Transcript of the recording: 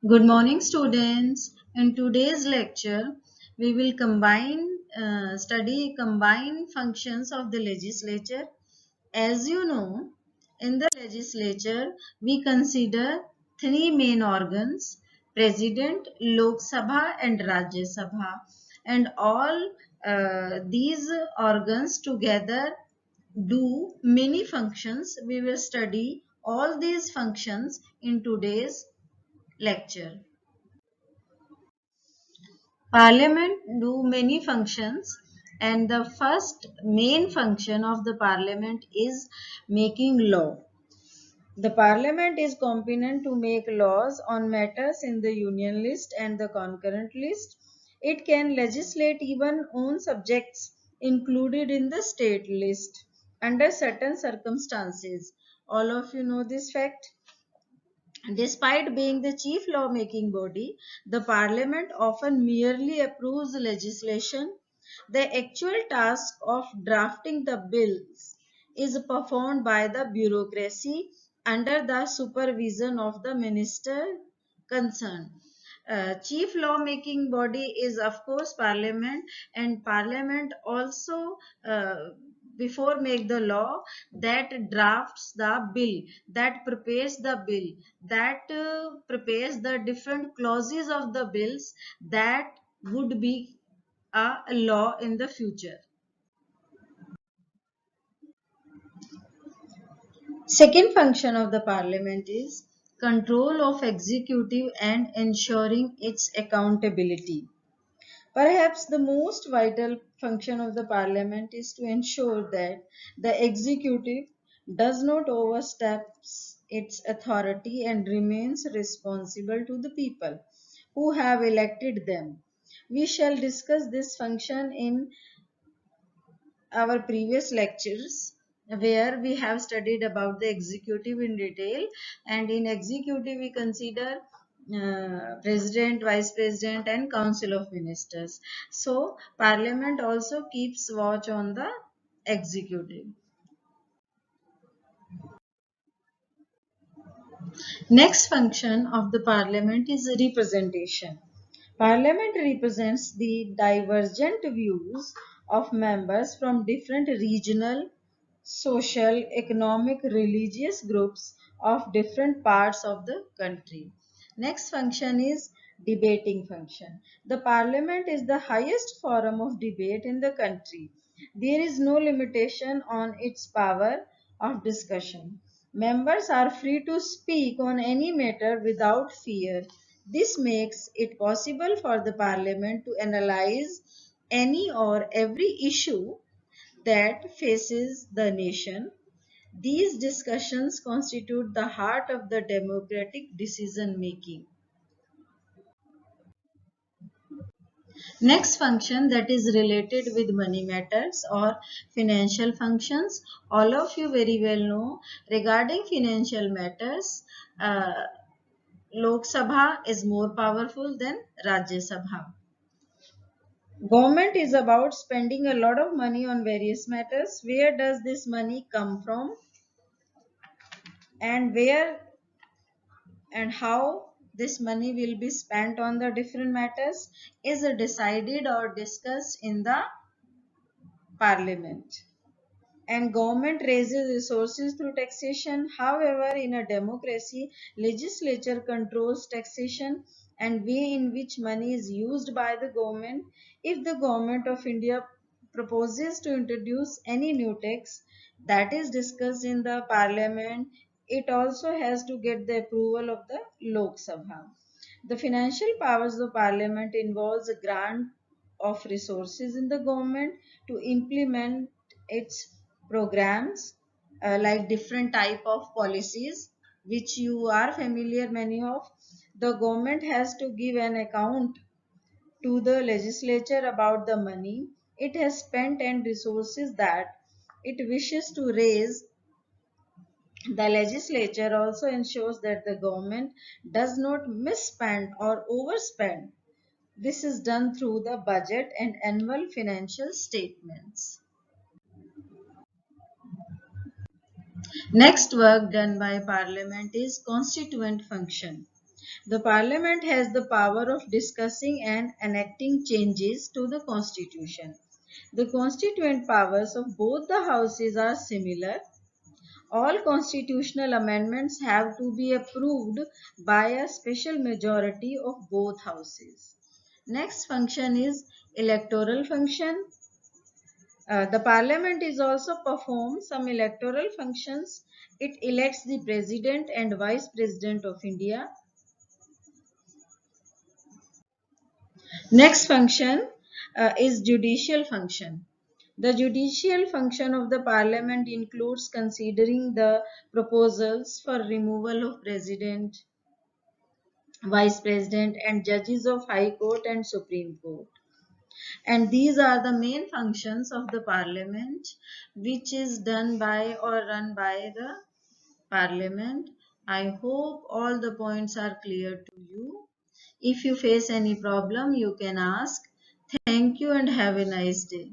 Good morning, students. In today's lecture, we will study combined functions of the legislature. As you know, in the legislature, we consider three main organs: President, Lok Sabha, and Rajya Sabha. And all these organs together do many functions. We will study all these functions in today's lecture. Parliament do many functions, and the first main function of the parliament is making law. The parliament is competent to make laws on matters in the union list and the concurrent list. It can legislate even on subjects included in the state list under certain circumstances. All of you know this fact. Despite being the chief lawmaking body, the parliament often merely approves legislation. The actual task of drafting the bills is performed by the bureaucracy under the supervision of the minister concerned. Chief lawmaking body is of course parliament, and parliament also before make the law, that drafts the bill, that prepares the bill, that prepares the different clauses of the bills that would be a law in the future. Second function of the parliament is control of executive and ensuring its accountability. Perhaps the most vital function of the parliament is to ensure that the executive does not overstep its authority and remains responsible to the people who have elected them. We shall discuss this function in our previous lectures, where we have studied about the executive in detail, and in executive we consider president, vice president, and council of ministers. So parliament also keeps watch on the executive. Next function of the parliament is representation. Parliament represents the divergent views of members from different regional, social, economic, religious groups of different parts of the country. Next function is debating function. The parliament is the highest forum of debate in the country. There is no limitation on its power of discussion. Members are free to speak on any matter without fear. This makes it possible for the parliament to analyze any or every issue that faces the nation. These discussions constitute the heart of the democratic decision making. Next function, that is related with money matters or financial functions. All of you very well know regarding financial matters, Lok Sabha is more powerful than Rajya Sabha. Government is about spending a lot of money on various matters. Where does this money come from, and where and how this money will be spent on the different matters is decided or discussed in the parliament. And government raises resources through taxation. However, in a democracy, legislature controls taxation and way in which money is used by the government. If the government of India proposes to introduce any new tax that is discussed in the parliament, it also has to get the approval of the Lok Sabha. The financial powers of parliament involves a grant of resources in the government to implement its programs, like different type of policies which you are familiar many of. The government has to give an account to the legislature about the money it has spent and resources that it wishes to raise. The legislature also ensures that the government does not misspend or overspend. This is done through the budget and annual financial statements. Next work done by Parliament is constituent function. The Parliament has the power of discussing and enacting changes to the Constitution. The constituent powers of both the houses are similar. All constitutional amendments have to be approved by a special majority of both houses. Next function is electoral function. The parliament is also perform some electoral functions. It elects the president and vice president of India. Next function is judicial function. The judicial function of the parliament includes considering the proposals for removal of president, vice president and judges of high court and supreme court. And these are the main functions of the parliament, which is done by or run by the parliament. I hope all the points are clear to you. If you face any problem, you can ask. Thank you and have a nice day.